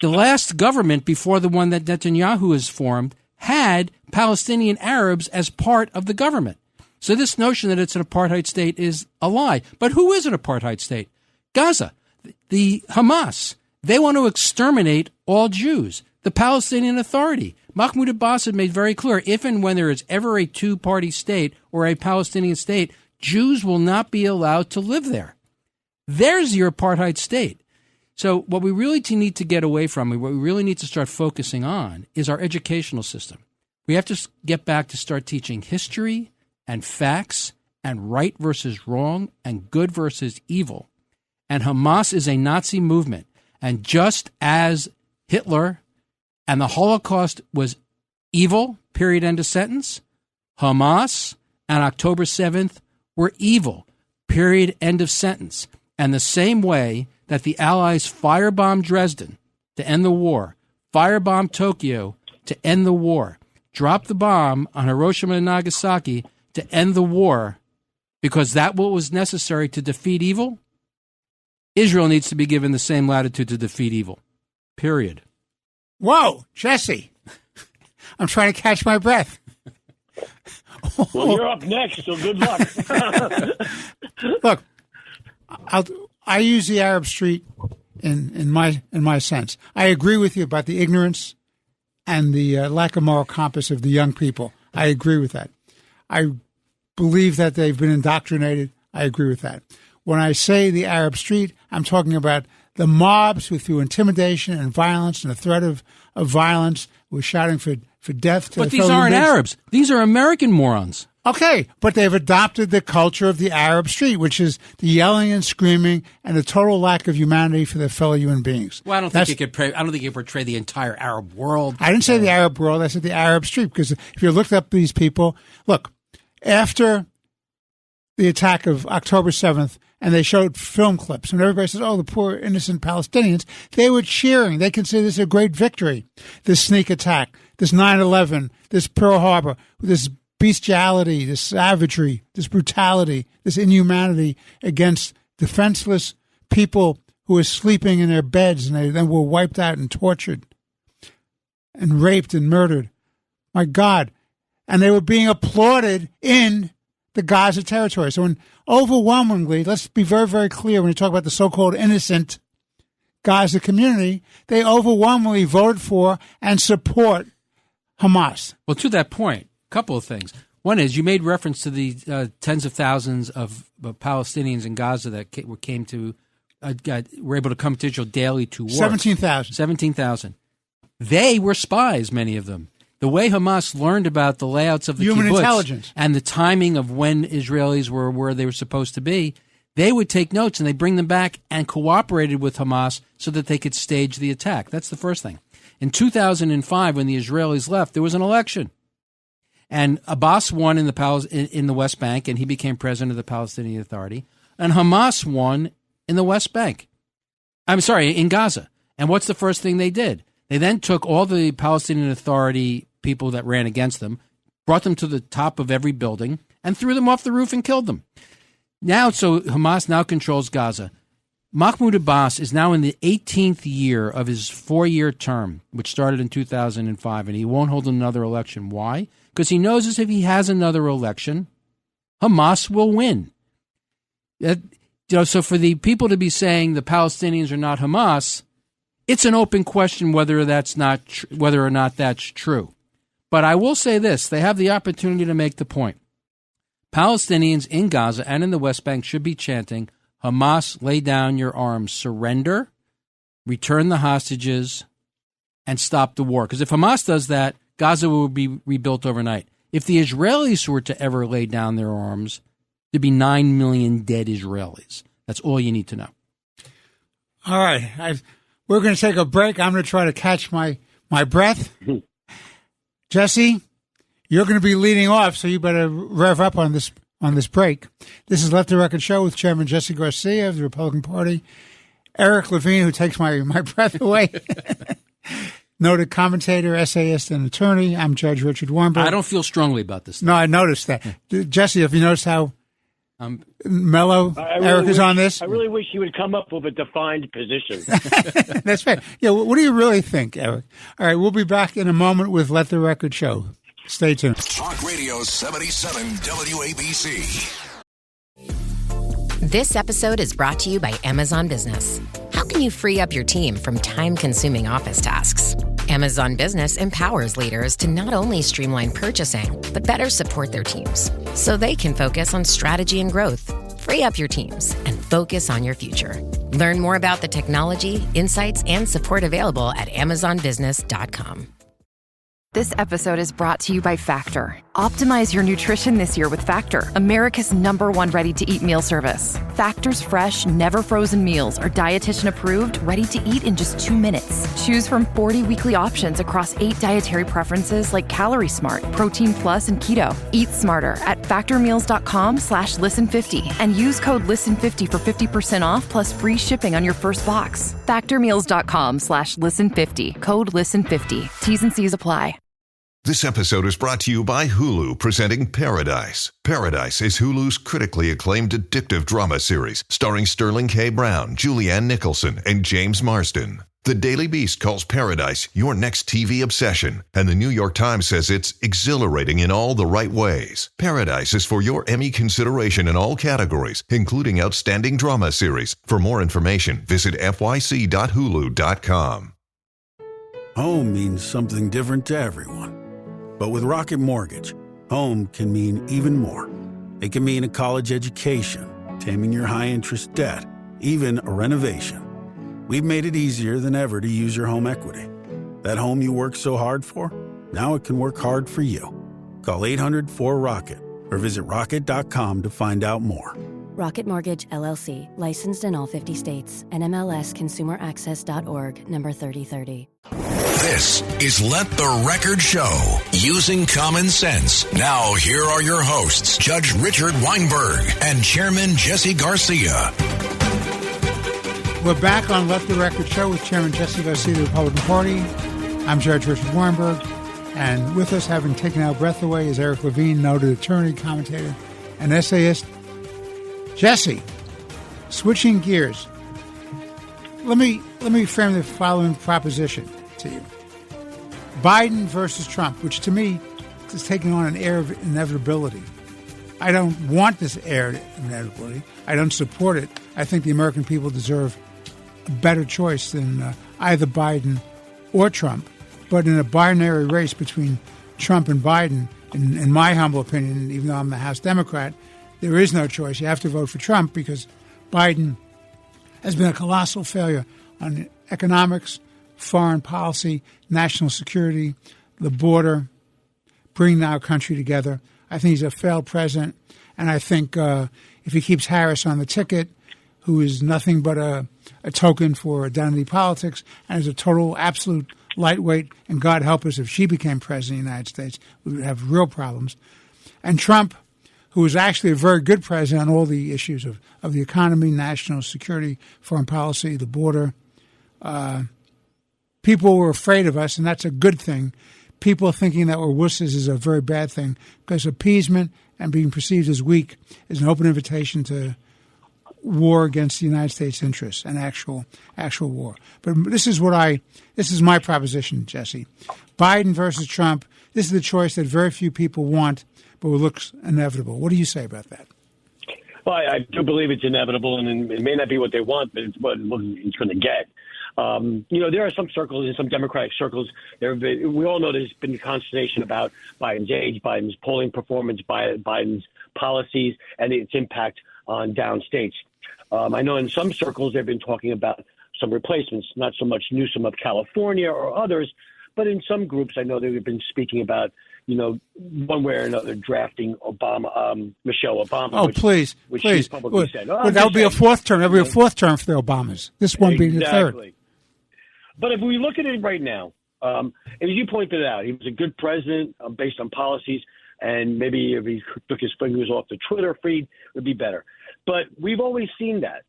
The last government before the one that Netanyahu has formed had Palestinian Arabs as part of the government. So this notion that it's an apartheid state is a lie. But who is an apartheid state? Gaza. The Hamas. They want to exterminate all Jews. The Palestinian Authority. Mahmoud Abbas had made very clear, if and when there is ever a two-party state or a Palestinian state, Jews will not be allowed to live there. There's your apartheid state. So what we really need to get away from, what we really need to start focusing on, is our educational system. We have to get back to start teaching history and facts and right versus wrong and good versus evil. And Hamas is a Nazi movement. And just as Hitler and the Holocaust was evil, period, end of sentence, Hamas and October 7th were evil, period, end of sentence. And the same way that the Allies firebombed Dresden to end the war, firebombed Tokyo to end the war, dropped the bomb on Hiroshima and Nagasaki to end the war, because that what was necessary to defeat evil, Israel needs to be given the same latitude to defeat evil, period. Whoa, Jesse. I'm trying to catch my breath. Well, you're up next, so good luck. Look, I use the Arab Street in my sense. I agree with you about the ignorance and the lack of moral compass of the young people. I agree with that. I believe that they've been indoctrinated. I agree with that. When I say the Arab Street, I'm talking about the mobs who, through intimidation and violence and the threat of violence, were shouting for death to But these aren't Arabs. These are American morons. Okay, but they've adopted the culture of the Arab Street, which is the yelling and screaming and the total lack of humanity for their fellow human beings. Well, I don't think you could portray the entire Arab world. I didn't say the Arab world. I said the Arab Street, because if you looked up these people, look, after the attack of October 7th, and they showed film clips, and everybody says, oh, the poor innocent Palestinians, they were cheering. They consider this a great victory, this sneak attack, this 9/11, this Pearl Harbor, this bestiality, this savagery, this brutality, this inhumanity against defenseless people who were sleeping in their beds, and they then were wiped out and tortured and raped and murdered. My God. And they were being applauded in the Gaza territory. So overwhelmingly, let's be very, very clear when you talk about the so-called innocent Gaza community, they overwhelmingly voted for and support Hamas. Well, to that point, a couple of things. One is you made reference to the tens of thousands of Palestinians in Gaza that were able to come to Israel daily to work. 17,000. 17,000. They were spies, many of them. The way Hamas learned about the layouts of the human kibbutz intelligence and the timing of when Israelis were where they were supposed to be, they would take notes and they bring them back and cooperated with Hamas so that they could stage the attack. That's the first thing. In 2005, when the Israelis left, there was an election. And Abbas won in the West Bank, and he became president of the Palestinian Authority. And Hamas won in the West Bank. In Gaza. And what's the first thing they did? They then took all the Palestinian Authority people that ran against them, brought them to the top of every building, and threw them off the roof and killed them. So Hamas now controls Gaza. Mahmoud Abbas is now in the 18th year of his 4-year term, which started in 2005, and he won't hold another election. Why? Because he knows as if he has another election, Hamas will win. So for the people to be saying the Palestinians are not Hamas, it's an open question whether or not that's true. But I will say this, they have the opportunity to make the point. Palestinians in Gaza and in the West Bank should be chanting, Hamas, lay down your arms, surrender, return the hostages, and stop the war. Because if Hamas does that, Gaza will be rebuilt overnight. If the Israelis were to ever lay down their arms, there'd be 9 million dead Israelis. That's all you need to know. All right. We're going to take a break. I'm going to try to catch my breath. Jesse, you're going to be leading off, so you better rev up on this break. This is Left the Record Show with Chairman Jesse Garcia of the Republican Party. Eric Levine, who takes my breath away. Noted commentator, essayist, and attorney. I'm Judge Richard Weinberg. I don't feel strongly about this. No, I noticed that. Jesse, have you noticed how mellow Eric is on this? I really wish he would come up with a defined position. That's right. Yeah, what do you really think, Eric? All right, we'll be back in a moment with Let the Record Show. Stay tuned. Talk Radio 77 WABC. This episode is brought to you by Amazon Business. How can you free up your team from time-consuming office tasks? Amazon Business empowers leaders to not only streamline purchasing, but better support their teams so they can focus on strategy and growth. Free up your teams and focus on your future. Learn more about the technology, insights, and support available at amazonbusiness.com. This episode is brought to you by Factor. Optimize your nutrition this year with Factor, America's #1 ready-to-eat meal service. Factor's fresh, never frozen meals are dietitian approved, ready to eat in just 2 minutes. Choose from 40 weekly options across 8 dietary preferences like Calorie Smart, Protein Plus, and Keto. Eat smarter at factormeals.com/listen50 and use code listen50 for 50% off plus free shipping on your first box. Factormeals.com/listen50, code listen50. T's and C's apply. This episode is brought to you by Hulu, presenting Paradise. Paradise is Hulu's critically acclaimed addictive drama series, starring Sterling K. Brown, Julianne Nicholson, and James Marsden. The Daily Beast calls Paradise your next TV obsession, and the New York Times says it's exhilarating in all the right ways. Paradise is for your Emmy consideration in all categories, including Outstanding Drama Series. For more information, visit fyc.hulu.com. Home means something different to everyone. But with Rocket Mortgage, home can mean even more. It can mean a college education, taming your high-interest debt, even a renovation. We've made it easier than ever to use your home equity. That home you worked so hard for, now it can work hard for you. Call 800-4ROCKET or visit rocket.com to find out more. Rocket Mortgage, LLC, licensed in all 50 states, NMLSconsumeraccess.org, number 3030. This is Let the Record Show, using common sense. Now, here are your hosts, Judge Richard Weinberg and Chairman Jesse Garcia. We're back on Let the Record Show with Chairman Jesse Garcia of the Republican Party. I'm Judge Richard Weinberg, and with us, having taken our breath away, is Eric Levine, noted attorney, commentator, and essayist. Jesse, switching gears, let me frame the following proposition to you. Biden versus Trump, which to me is taking on an air of inevitability. I don't want this air of inevitability. I don't support it. I think the American people deserve a better choice than either Biden or Trump. But in a binary race between Trump and Biden, in my humble opinion, even though I'm the House Democrat, there is no choice. You have to vote for Trump because Biden has been a colossal failure on economics, foreign policy, national security, the border, bringing our country together. I think he's a failed president. And I think if he keeps Harris on the ticket, who is nothing but a token for identity politics and is a total, absolute lightweight, and God help us if she became president of the United States, we would have real problems. And Trump, who is actually a very good president on all the issues of the economy, national security, foreign policy, the border. People were afraid of us, and that's a good thing. People thinking that we're wusses is a very bad thing because appeasement and being perceived as weak is an open invitation to war against the United States interests and actual war. But this is my proposition, Jesse. Biden versus Trump. This is the choice that very few people want, but it looks inevitable. What do you say about that? Well, I do believe it's inevitable, and it may not be what they want, but it's what it's going to get. There are some circles, in some Democratic circles, we all know there's been consternation about Biden's age, Biden's polling performance, Biden's policies, and its impact on downstates. I know in some circles they've been talking about some replacements, not so much Newsom of California or others, but in some groups I know they've been speaking about, one way or another drafting Michelle Obama. Oh, please. She publicly said. That would be a fourth term. That would be a fourth term for the Obamas. This one being the third. But if we look at it right now, as you pointed out, he was a good president based on policies, and maybe if he took his fingers off the Twitter feed, it would be better. But we've always seen that.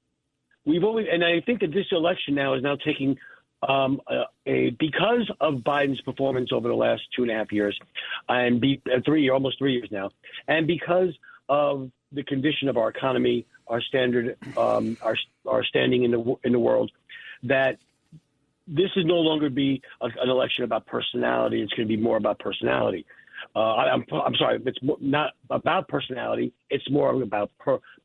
we've always, and I think that this election now is now taking because of Biden's performance over the last 2.5 years, and almost 3 years now, and because of the condition of our economy, our standard, our standing in the world, that this is no longer be an election about personality. It's going to be more about personality. I'm sorry, it's not about personality. It's more about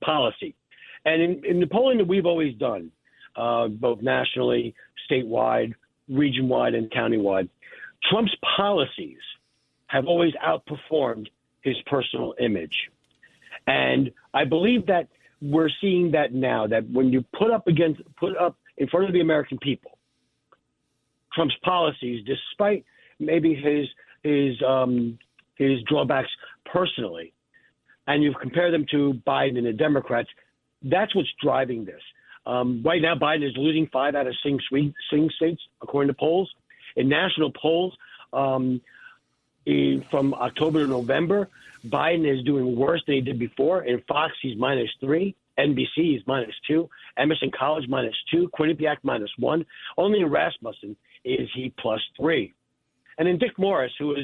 policy. And in the polling that we've always done, both nationally, statewide, region-wide, and county-wide, Trump's policies have always outperformed his personal image. And I believe that we're seeing that now, that when you put up in front of the American people Trump's policies, despite maybe his drawbacks personally, and you compare them to Biden and the Democrats, that's what's driving this. Right now, Biden is losing 5 out of 6 swing states, according to polls. In national polls, from October to November, Biden is doing worse than he did before. In Fox, he's -3. NBC is -2. Emerson College -2. Quinnipiac -1. Only in Rasmussen is he +3. And then Dick Morris, who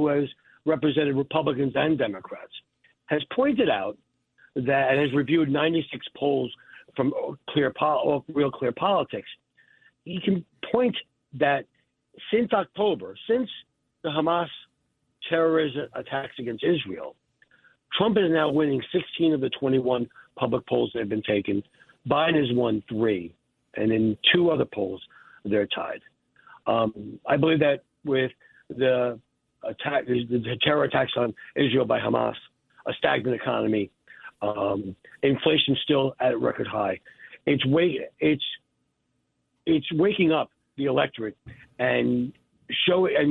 has represented Republicans and Democrats, has pointed out that, and has reviewed 96 polls from Real Clear Politics. He can point that since October, since the Hamas terrorism attacks against Israel, Trump is now winning 16 of the 21 public polls that have been taken. Biden has won 3, and in 2 other polls, they're tied. I believe that with the terror attacks on Israel by Hamas, a stagnant economy, inflation still at a record high, it's waking up the electorate and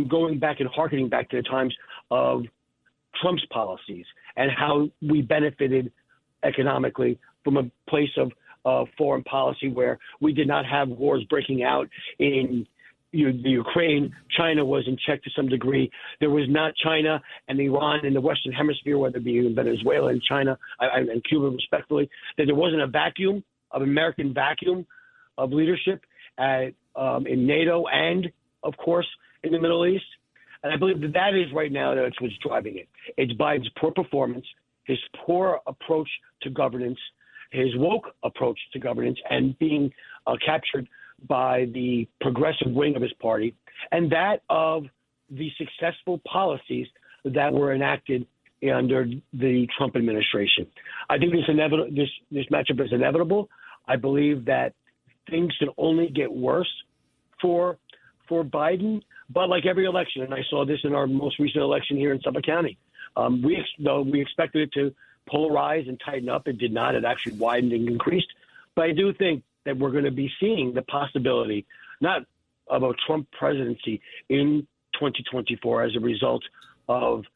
going back and hearkening back to the times of Trump's policies and how we benefited economically from a place of foreign policy where we did not have wars breaking out in the Ukraine. China was in check to some degree. There was not China and Iran in the Western Hemisphere, whether it be in Venezuela and China and Cuba, respectively, that there wasn't an American vacuum of leadership in NATO and, of course, in the Middle East. And I believe that is right now that's what's driving it. It's Biden's poor performance, his poor approach to governance, his woke approach to governance, and being captured by the progressive wing of his party, and that of the successful policies that were enacted under the Trump administration. I think this matchup is inevitable. I believe that things can only get worse for Biden, but like every election, and I saw this in our most recent election here in Suffolk County, we expected it to polarize and tighten up. It did not. It actually widened and increased. But I do think that we're going to be seeing the possibility, not of a Trump presidency in 2024 as a result of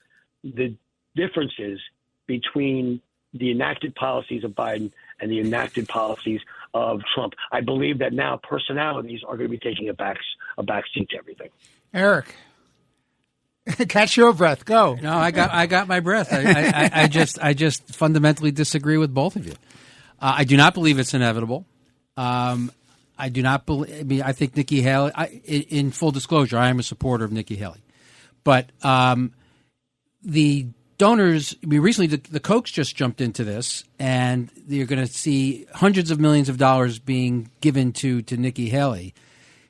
the differences between the enacted policies of Biden and the enacted policies of Trump. I believe that now personalities are going to be taking a backseat to everything. Eric, catch your breath. Go. No, I got my breath. I just fundamentally disagree with both of you. I do not believe it's inevitable. I do not believe. I mean, I think Nikki Haley. In full disclosure, I am a supporter of Nikki Haley, but the donors. I mean, recently the Kochs just jumped into this, and you're going to see hundreds of millions of dollars being given to Nikki Haley.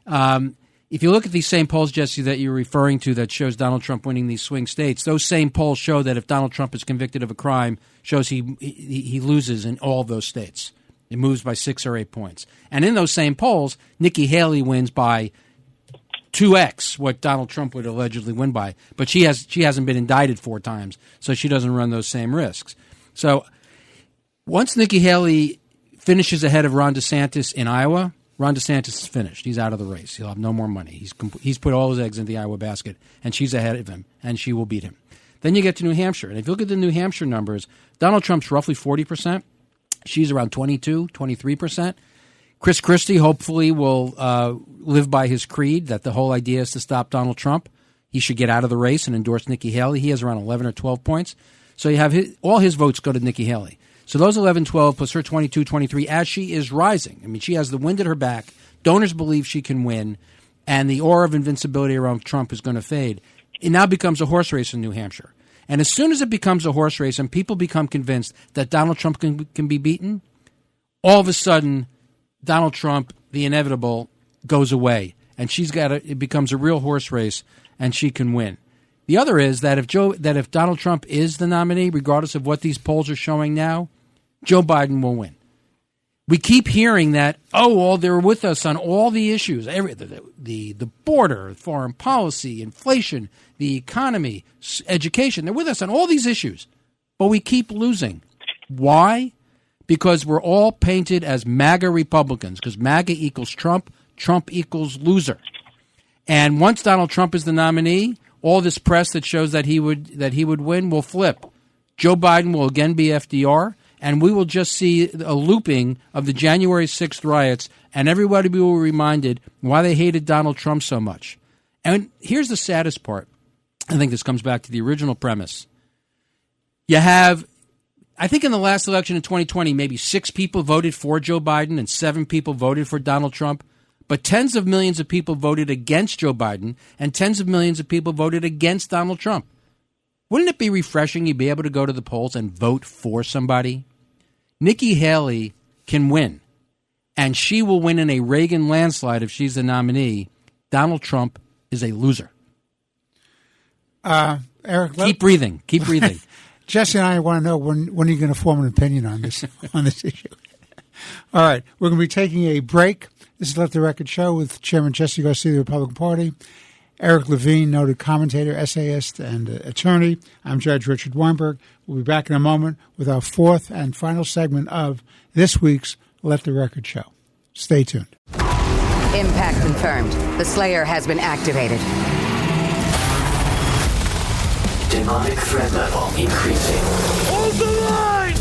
If you look at these same polls, Jesse, that you're referring to, that shows Donald Trump winning these swing states, those same polls show that if Donald Trump is convicted of a crime, shows he loses in all of those states. It moves by 6 or 8 points. And in those same polls, Nikki Haley wins by 2x what Donald Trump would allegedly win by. But she hasn't been indicted 4 times, so she doesn't run those same risks. So once Nikki Haley finishes ahead of Ron DeSantis in Iowa, Ron DeSantis is finished. He's out of the race. He'll have no more money. He's put all his eggs in the Iowa basket, and she's ahead of him, and she will beat him. Then you get to New Hampshire. And if you look at the New Hampshire numbers, Donald Trump's roughly 40%. She's around 22, 23%. Chris Christie hopefully will live by his creed that the whole idea is to stop Donald Trump. He should get out of the race and endorse Nikki Haley. He has around 11 or 12 points. So you have all his votes go to Nikki Haley. So those 11, 12 plus her 22, 23, as she is rising. I mean, she has the wind at her back. Donors believe she can win, and the aura of invincibility around Trump is going to fade. It now becomes a horse race in New Hampshire. And as soon as it becomes a horse race and people become convinced that Donald Trump can be beaten, all of a sudden, Donald Trump, the inevitable, goes away. And it becomes a real horse race, and she can win. The other is that if Donald Trump is the nominee, regardless of what these polls are showing now, Joe Biden will win. We keep hearing that, they're with us on all the issues, the border, foreign policy, inflation, the economy, education. They're with us on all these issues, but we keep losing. Why? Because we're all painted as MAGA Republicans, because MAGA equals Trump, Trump equals loser. And once Donald Trump is the nominee, all this press that shows that he would win will flip. Joe Biden will again be FDR. And we will just see a looping of the January 6th riots, and everybody will be reminded why they hated Donald Trump so much. And here's the saddest part. I think this comes back to the original premise. You have, I think in the last election in 2020, maybe 6 people voted for Joe Biden and 7 people voted for Donald Trump. But tens of millions of people voted against Joe Biden, and tens of millions of people voted against Donald Trump. Wouldn't it be refreshing to be able to go to the polls and vote for somebody? Nikki Haley can win, and she will win in a Reagan landslide if she's the nominee. Donald Trump is a loser. Eric, keep breathing. Jesse and I want to know when are you going to form an opinion on this issue? All right, we're going to be taking a break. This is Let the Record Show with Chairman Jesse Garcia of the Republican Party, Eric Levine, noted commentator, essayist, and attorney. I'm Judge Richard Weinberg. We'll be back in a moment with our fourth and final segment of this week's Let the Record Show. Stay tuned. Impact confirmed. The Slayer has been activated. Demonic threat level increasing. Hold the line!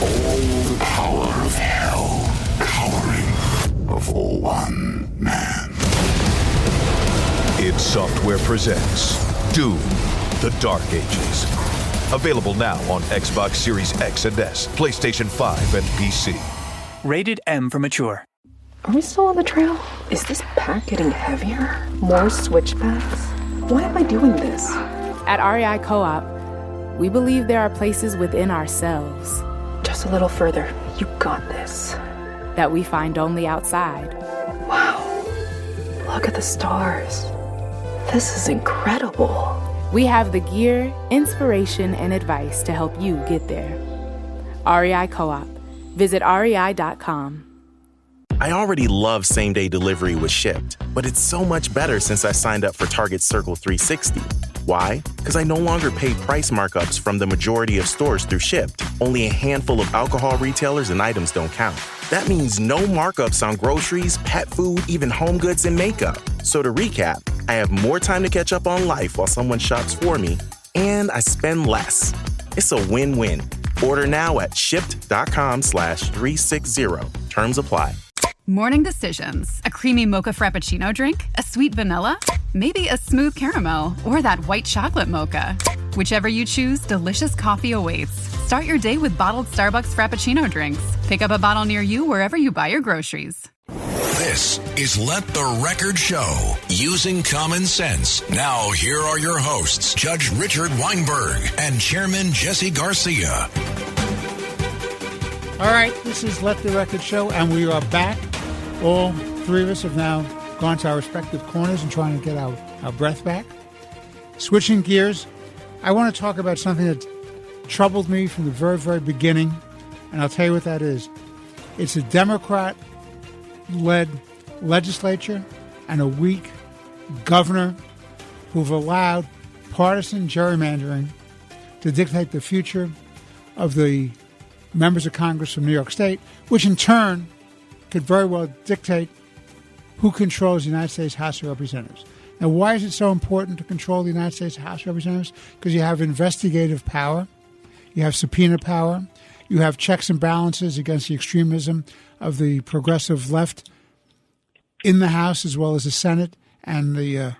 All the power of hell cowering before one man. id Software presents Doom, The Dark Ages. Available now on Xbox Series X and S, PlayStation 5, and PC. Rated M for mature. Are we still on the trail? Is this pack getting heavier? More switchbacks? Why am I doing this? At REI Co-op, we believe there are places within ourselves. Just a little further. You got this. That we find only outside. Wow. Look at the stars. This is incredible. We have the gear, inspiration, and advice to help you get there. REI Co-op. Visit rei.com. I already love same-day delivery with Shipt, but it's so much better since I signed up for Target's Circle 360. Why? Because I no longer pay price markups from the majority of stores through Shipt. Only a handful of alcohol retailers and items don't count. That means no markups on groceries, pet food, even home goods and makeup. So to recap, I have more time to catch up on life while someone shops for me, and I spend less. It's a win-win. Order now at shipt.com/360. Terms apply. Morning decisions. A creamy mocha frappuccino drink? A sweet vanilla? Maybe a smooth caramel? Or that white chocolate mocha? Whichever you choose, delicious coffee awaits. Start your day with bottled Starbucks Frappuccino drinks. Pick up a bottle near you wherever you buy your groceries. This is Let the Record Show, using common sense. Now, here are your hosts, Judge Richard Weinberg and Chairman Jesse Garcia. All right, this is Let the Record Show, and we are back. All three of us have now gone to our respective corners and trying to get our breath back. Switching gears, I want to talk about something that troubled me from the very, very beginning, and I'll tell you what that is. It's a Democrat-led legislature and a weak governor who've allowed partisan gerrymandering to dictate the future of the members of Congress from New York State, which in turn could very well dictate who controls the United States House of Representatives. Now, why is it so important to control the United States House of Representatives? Because you have investigative power, you have subpoena power, you have checks and balances against the extremism of the progressive left in the House as well as the Senate, and the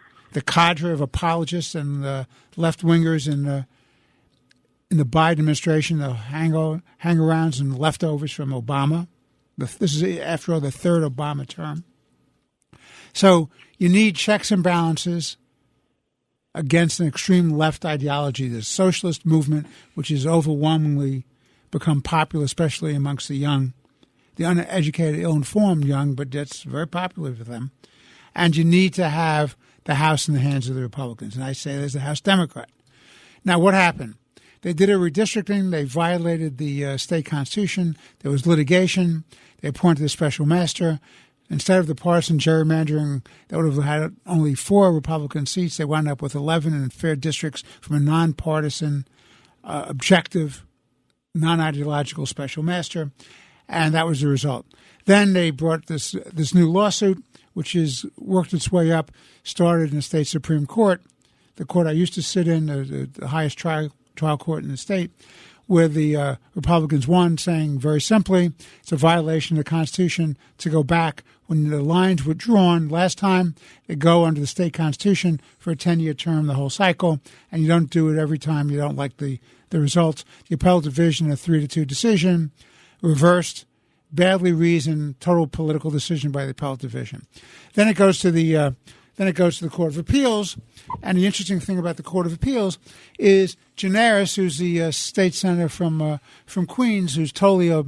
cadre of apologists and left-wingers in in the Biden administration, the hang-arounds and leftovers from Obama. This is, after all, the third Obama term. So you need checks and balances against an extreme left ideology, the socialist movement, which has overwhelmingly become popular, especially amongst the young, the uneducated, ill-informed young, but that's very popular for them. And you need to have the House in the hands of the Republicans. And I say there's the House Democrat. Now, what happened? They did a redistricting. They violated the state constitution. There was litigation. They appointed a special master. Instead of the partisan gerrymandering that would have had only 4 Republican seats, they wound up with 11 in fair districts from a nonpartisan, objective, non-ideological special master. And that was the result. Then they brought this new lawsuit, which has worked its way up, started in the state Supreme Court, the court I used to sit in, the highest trial court in the state, where the Republicans won, saying very simply, it's a violation of the Constitution to go back. When the lines were drawn last time, they go under the state Constitution for a 10-year term, the whole cycle, and you don't do it every time you don't like the results. The appellate division, a 3-2 decision, reversed, badly reasoned, total political decision by the appellate division. Then it goes to the Court of Appeals, and the interesting thing about the Court of Appeals is Gianaris, who's the state senator from Queens, who's totally a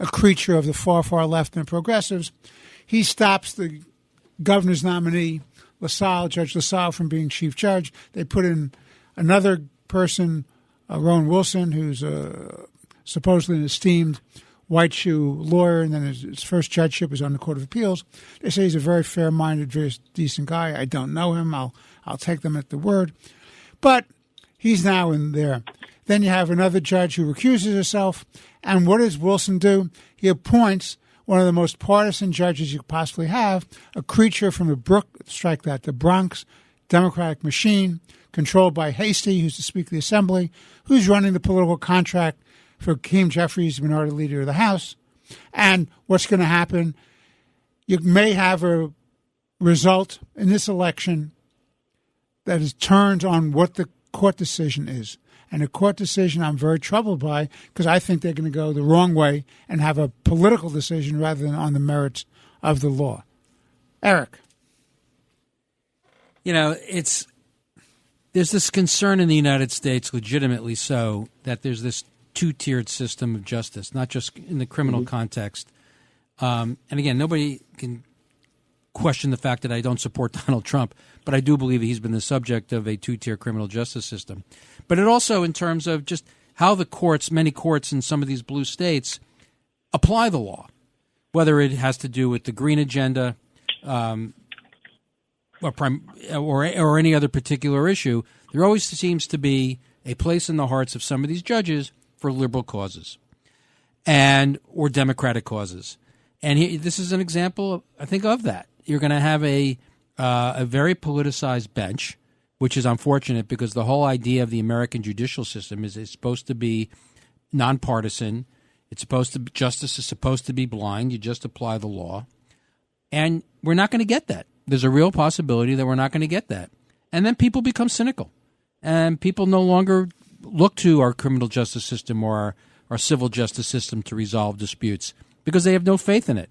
creature of the far left and progressives. He stops the governor's nominee, Judge LaSalle, from being chief judge. They put in another person, Rowan Wilson, who's supposedly an esteemed white shoe lawyer, and then his first judgeship is on the Court of Appeals. They say he's a very fair-minded, very decent guy. I don't know him. I'll take them at the word. But he's now in there. Then you have another judge who recuses herself. And what does Wilson do? He appoints one of the most partisan judges you could possibly have, a creature from the Bronx Democratic machine, controlled by Hastie, who's the Speaker of the Assembly, who's running the political contract for Hakeem Jeffries, minority leader of the House. And what's going to happen? You may have a result in this election that is turned on what the court decision is. And a court decision I'm very troubled by, because I think they're going to go the wrong way and have a political decision rather than on the merits of the law. Eric. There's this concern in the United States, legitimately so, that there's this two-tiered system of justice, not just in the criminal context. And again, nobody can question the fact that I don't support Donald Trump, but I do believe he's been the subject of a two-tier criminal justice system. But it also in terms of just how the courts, many courts in some of these blue states, apply the law, whether it has to do with the green agenda or any other particular issue. There always seems to be a place in the hearts of some of these judges for liberal causes or democratic causes. And this is an example, I think, of that. You're going to have a very politicized bench, which is unfortunate because the whole idea of the American judicial system is it's supposed to be nonpartisan. Justice is supposed to be blind. You just apply the law. And we're not going to get that. There's a real possibility that we're not going to get that. And then people become cynical. And people no longer look to our criminal justice system or our civil justice system to resolve disputes because they have no faith in it.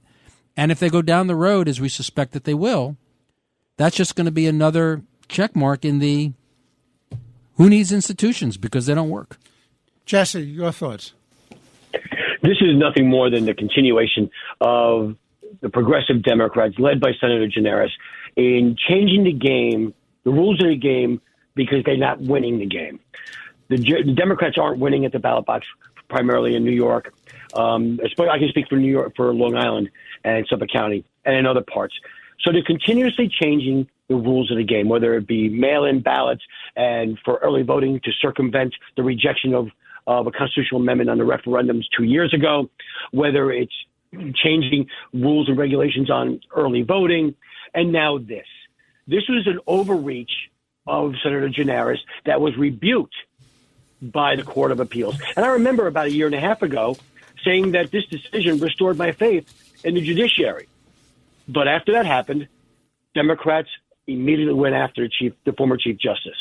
And if they go down the road, as we suspect that they will, that's just going to be another check mark in the who needs institutions because they don't work. Jesse, your thoughts? This is nothing more than the continuation of the progressive Democrats, led by Senator Gianaris, in changing the game, the rules of the game, because they're not winning the game. The Democrats aren't winning at the ballot box, primarily in New York. I can speak for New York, for Long Island and Suffolk County, and in other parts. So they're continuously changing the rules of the game, whether it be mail-in ballots and for early voting to circumvent the rejection of a constitutional amendment on the referendums 2 years ago, whether it's changing rules and regulations on early voting, and now this. This was an overreach of Senator Gianaris that was rebuked by the Court of Appeals. And I remember about a year and a half ago saying that this decision restored my faith in the judiciary. But after that happened, Democrats immediately went after the former Chief Justice.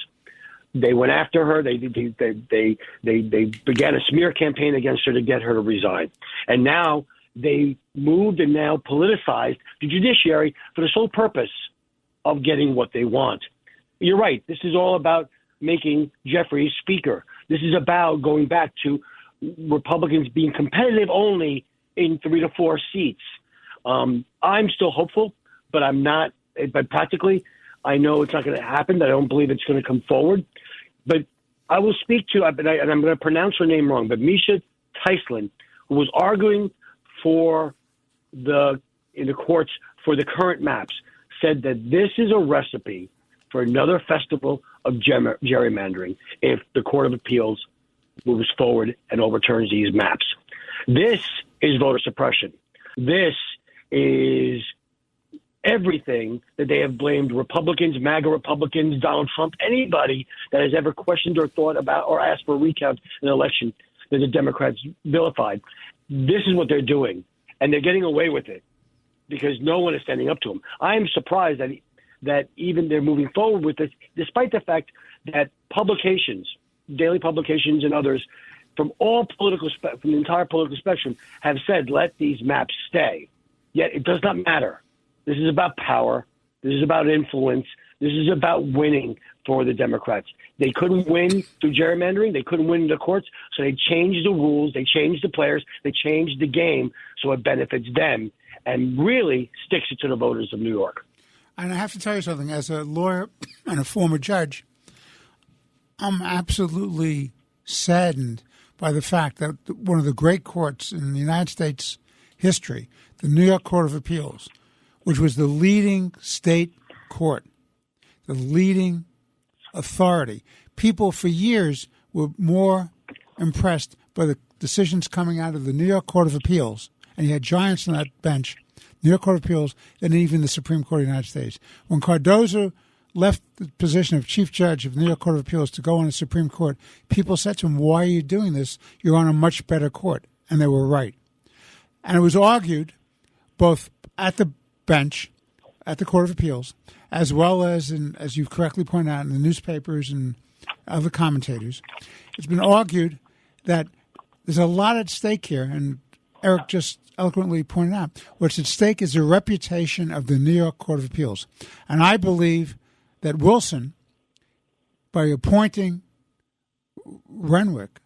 They went after her. They began a smear campaign against her to get her to resign. And now they moved and now politicized the judiciary for the sole purpose of getting what they want. You're right. This is all about making Jeffries speaker. This is about going back to Republicans being competitive only in 3 to 4 seats. I'm still hopeful, but I'm not. But practically, I know it's not going to happen. I don't believe it's going to come forward. But I will speak to, and I'm going to pronounce her name wrong, but Misha Teichman, who was arguing in the courts for the current maps, said that this is a recipe for another festival of gerrymandering if the Court of Appeals moves forward and overturns these maps. This is voter suppression. This is everything that they have blamed Republicans, MAGA Republicans, Donald Trump, anybody that has ever questioned or thought about or asked for a recount in an election that the Democrats vilified. This is what they're doing, and they're getting away with it because no one is standing up to them. I am surprised that even they're moving forward with this, despite the fact that publications, daily publications and others from all from the entire political spectrum have said, let these maps stay. Yet it does not matter. This is about power. This is about influence. This is about winning for the Democrats. They couldn't win through gerrymandering. They couldn't win in the courts. So they changed the rules. They changed the players. They changed the game so it benefits them and really sticks it to the voters of New York. And I have to tell you something. As a lawyer and a former judge, I'm absolutely saddened by the fact that one of the great courts in the United States history, the New York Court of Appeals, which was the leading state court, the leading authority. People for years were more impressed by the decisions coming out of the New York Court of Appeals, and you had giants on that bench, New York Court of Appeals, than even the Supreme Court of the United States. When Cardozo left the position of chief judge of the New York Court of Appeals to go on the Supreme Court, people said to him, why are you doing this? You're on a much better court. And they were right. And it was argued both at the bench, at the Court of Appeals, as well as, as you've correctly pointed out, in the newspapers and other commentators. It's been argued that there's a lot at stake here, and Eric just eloquently pointed out, what's at stake is the reputation of the New York Court of Appeals. And I believe that Wilson, by appointing Renwick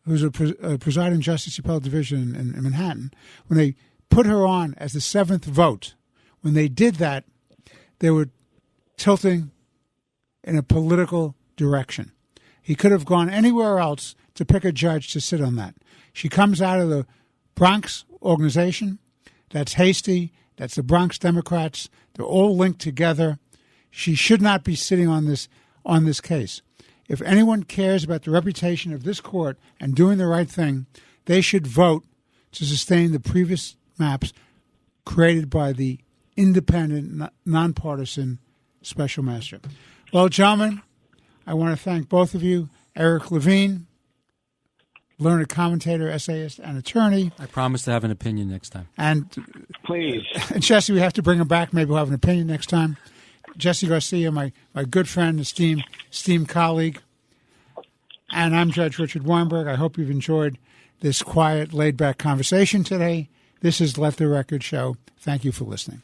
who's a presiding justice appellate division in Manhattan, when they put her on as the seventh vote, when they did that, they were tilting in a political direction. He could have gone anywhere else to pick a judge to sit on that. She comes out of the Bronx organization. That's hasty. That's the Bronx Democrats. They're all linked together. She should not be sitting on this case. If anyone cares about the reputation of this court and doing the right thing, they should vote to sustain the previous maps created by the independent, nonpartisan special master. Well, gentlemen, I want to thank both of you. Eric Levine, learned commentator, essayist, and attorney. I promise to have an opinion next time. And please, Jesse, we have to bring him back. Maybe we'll have an opinion next time. Jesse Garcia, my good friend, esteemed colleague. And I'm Judge Richard Weinberg. I hope you've enjoyed this quiet, laid-back conversation today. This is Let the Record Show. Thank you for listening.